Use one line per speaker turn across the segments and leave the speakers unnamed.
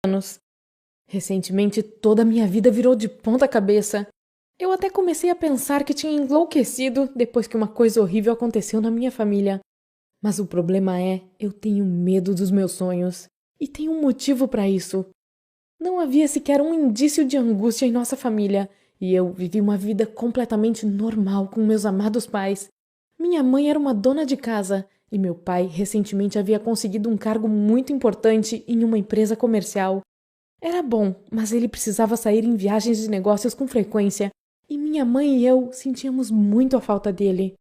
anos. Recentemente, toda a minha vida virou de ponta cabeça. Eu até comecei a pensar que tinha enlouquecido depois que uma coisa horrível aconteceu na minha família. Mas o problema é, eu tenho medo dos meus sonhos. E tem um motivo para isso. Não havia sequer um indício de angústia em nossa família, e eu vivi uma vida completamente normal com meus amados pais. Minha mãe era uma dona de casa, e meu pai recentemente havia conseguido um cargo muito importante em uma empresa comercial. Era bom, mas ele precisava sair em viagens de negócios com frequência, e minha mãe e eu sentíamos muito a falta dele.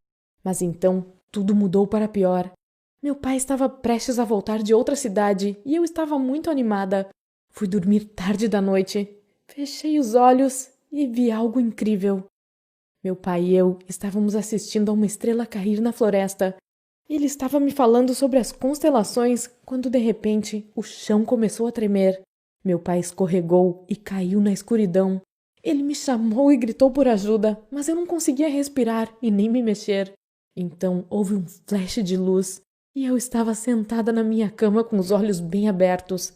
Mas então, tudo mudou para pior. Meu pai estava prestes a voltar de outra cidade, e eu estava muito animada. Fui dormir tarde da noite. Fechei os olhos e vi algo incrível. Meu pai e eu estávamos assistindo a uma estrela cair na floresta. Ele estava me falando sobre as constelações quando, de repente, o chão começou a tremer. Meu pai escorregou e caiu na escuridão. Ele me chamou e gritou por ajuda, mas eu não conseguia respirar e nem me mexer. Então houve um flash de luz e eu estava sentada na minha cama com os olhos bem abertos.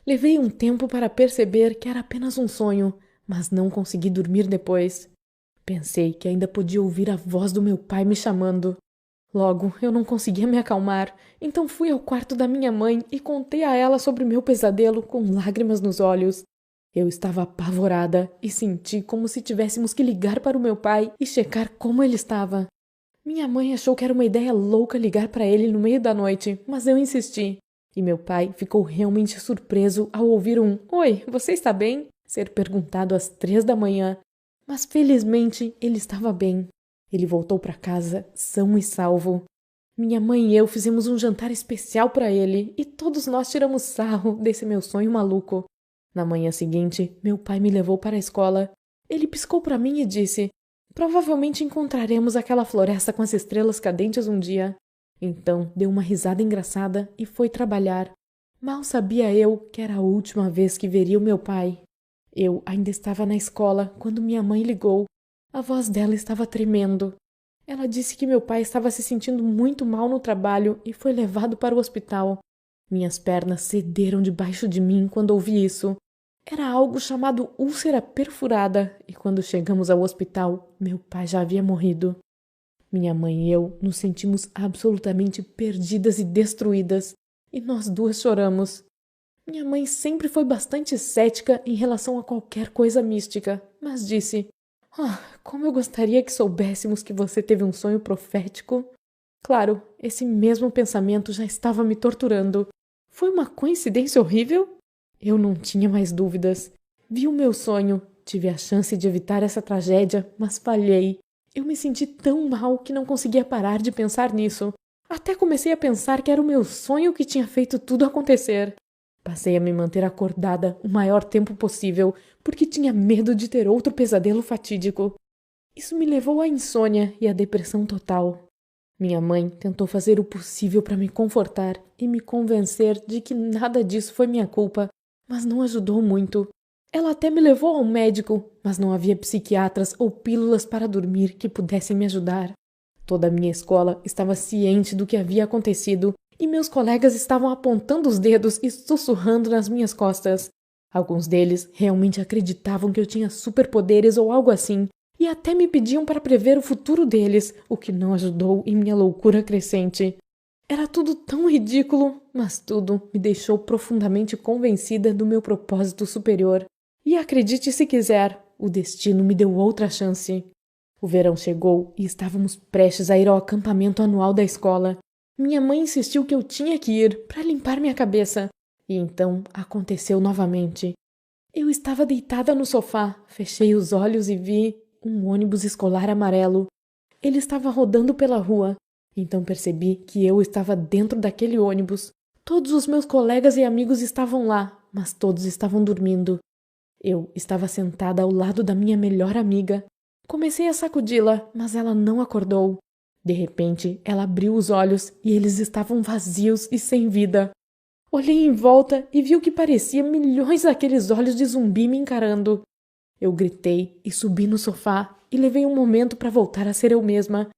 Levei um tempo para perceber que era apenas um sonho, mas não consegui dormir depois. Pensei que ainda podia ouvir a voz do meu pai me chamando. Logo, eu não conseguia me acalmar, então fui ao quarto da minha mãe e contei a ela sobre o meu pesadelo com lágrimas nos olhos. Eu estava apavorada e senti como se tivéssemos que ligar para o meu pai e checar como ele estava. Minha mãe achou que era uma ideia louca ligar para ele no meio da noite, mas eu insisti. E meu pai ficou realmente surpreso ao ouvir um "Oi, você está bem?" ser perguntado às 3 da manhã. Mas felizmente ele estava bem. Ele voltou para casa são e salvo. Minha mãe e eu fizemos um jantar especial para ele e todos nós tiramos sarro desse meu sonho maluco. Na manhã seguinte, meu pai me levou para a escola. Ele piscou para mim e disse: "Provavelmente encontraremos aquela floresta com as estrelas cadentes um dia." Então deu uma risada engraçada e foi trabalhar. Mal sabia eu que era a última vez que veria o meu pai. Eu ainda estava na escola quando minha mãe ligou. A voz dela estava tremendo. Ela disse que meu pai estava se sentindo muito mal no trabalho e foi levado para o hospital. Minhas pernas cederam debaixo de mim quando ouvi isso. Era algo chamado úlcera perfurada, e quando chegamos ao hospital, meu pai já havia morrido. Minha mãe e eu nos sentimos absolutamente perdidas e destruídas, e nós duas choramos. Minha mãe sempre foi bastante cética em relação a qualquer coisa mística, mas disse: como eu gostaria que soubéssemos que você teve um sonho profético." Claro, esse mesmo pensamento já estava me torturando. Foi uma coincidência horrível? Eu não tinha mais dúvidas. Vi o meu sonho, tive a chance de evitar essa tragédia, mas falhei. Eu me senti tão mal que não conseguia parar de pensar nisso. Até comecei a pensar que era o meu sonho que tinha feito tudo acontecer. Passei a me manter acordada o maior tempo possível, porque tinha medo de ter outro pesadelo fatídico. Isso me levou à insônia e à depressão total. Minha mãe tentou fazer o possível para me confortar e me convencer de que nada disso foi minha culpa, mas não ajudou muito. Ela até me levou ao médico, mas não havia psiquiatras ou pílulas para dormir que pudessem me ajudar. Toda a minha escola estava ciente do que havia acontecido e meus colegas estavam apontando os dedos e sussurrando nas minhas costas. Alguns deles realmente acreditavam que eu tinha superpoderes ou algo assim, e até me pediam para prever o futuro deles, o que não ajudou em minha loucura crescente. Era tudo tão ridículo, mas tudo me deixou profundamente convencida do meu propósito superior. E acredite se quiser, o destino me deu outra chance. O verão chegou e estávamos prestes a ir ao acampamento anual da escola. Minha mãe insistiu que eu tinha que ir para limpar minha cabeça. E então aconteceu novamente. Eu estava deitada no sofá, fechei os olhos e vi um ônibus escolar amarelo. Ele estava rodando pela rua. Então percebi que eu estava dentro daquele ônibus. Todos os meus colegas e amigos estavam lá, mas todos estavam dormindo. Eu estava sentada ao lado da minha melhor amiga. Comecei a sacudi-la, mas ela não acordou. De repente, ela abriu os olhos e eles estavam vazios e sem vida. Olhei em volta e vi o que parecia milhões daqueles olhos de zumbi me encarando. Eu gritei e subi no sofá e levei um momento para voltar a ser eu mesma.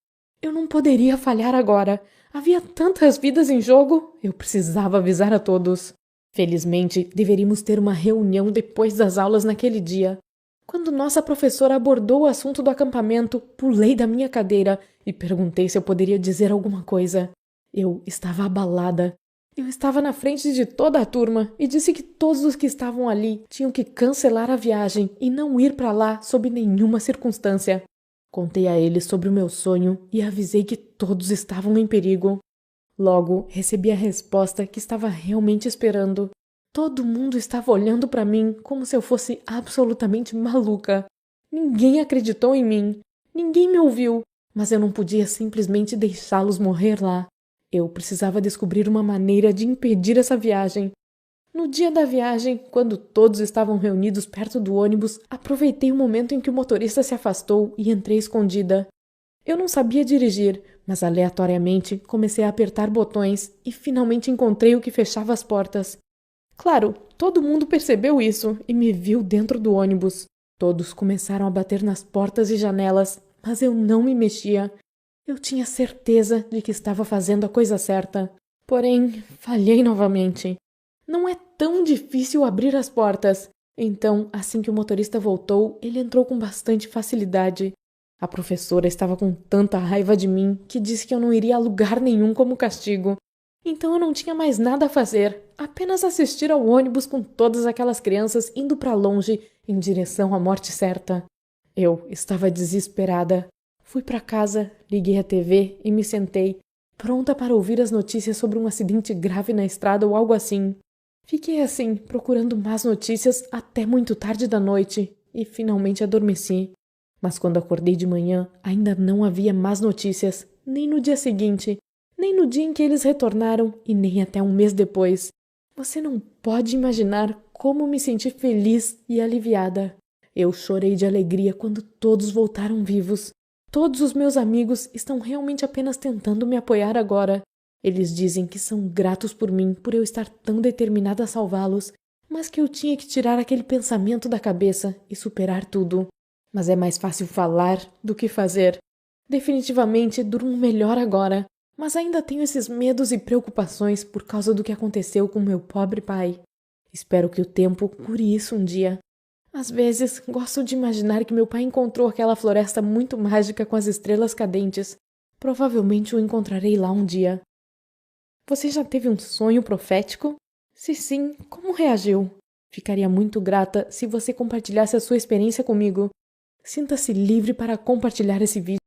Eu não poderia falhar agora. Havia tantas vidas em jogo, eu precisava avisar a todos. Felizmente, deveríamos ter uma reunião depois das aulas naquele dia. Quando nossa professora abordou o assunto do acampamento, pulei da minha cadeira e perguntei se eu poderia dizer alguma coisa. Eu estava abalada. Eu estava na frente de toda a turma e disse que todos os que estavam ali tinham que cancelar a viagem e não ir para lá sob nenhuma circunstância. Contei a eles sobre o meu sonho e avisei que todos estavam em perigo. Logo, recebi a resposta que estava realmente esperando. Todo mundo estava olhando para mim como se eu fosse absolutamente maluca. Ninguém acreditou em mim. Ninguém me ouviu. Mas eu não podia simplesmente deixá-los morrer lá. Eu precisava descobrir uma maneira de impedir essa viagem. No dia da viagem, quando todos estavam reunidos perto do ônibus, aproveitei o momento em que o motorista se afastou e entrei escondida. Eu não sabia dirigir, mas aleatoriamente comecei a apertar botões e finalmente encontrei o que fechava as portas. Claro, todo mundo percebeu isso e me viu dentro do ônibus. Todos começaram a bater nas portas e janelas, mas eu não me mexia. Eu tinha certeza de que estava fazendo a coisa certa. Porém, falhei novamente. Não é tão difícil abrir as portas. Então, assim que o motorista voltou, ele entrou com bastante facilidade. A professora estava com tanta raiva de mim que disse que eu não iria a lugar nenhum como castigo. Então eu não tinha mais nada a fazer, apenas assistir ao ônibus com todas aquelas crianças indo para longe em direção à morte certa. Eu estava desesperada. Fui para casa, liguei a TV e me sentei, pronta para ouvir as notícias sobre um acidente grave na estrada ou algo assim. Fiquei assim, procurando más notícias até muito tarde da noite e finalmente adormeci. Mas quando acordei de manhã, ainda não havia más notícias, nem no dia seguinte, nem no dia em que eles retornaram e nem até um mês depois. Você não pode imaginar como me senti feliz e aliviada. Eu chorei de alegria quando todos voltaram vivos. Todos os meus amigos estão realmente apenas tentando me apoiar agora. Eles dizem que são gratos por mim, por eu estar tão determinada a salvá-los, mas que eu tinha que tirar aquele pensamento da cabeça e superar tudo. Mas é mais fácil falar do que fazer. Definitivamente durmo melhor agora, mas ainda tenho esses medos e preocupações por causa do que aconteceu com meu pobre pai. Espero que o tempo cure isso um dia. Às vezes, gosto de imaginar que meu pai encontrou aquela floresta muito mágica com as estrelas cadentes. Provavelmente o encontrarei lá um dia. Você já teve um sonho profético? Se sim, como reagiu? Ficaria muito grata se você compartilhasse a sua experiência comigo. Sinta-se livre para compartilhar esse vídeo.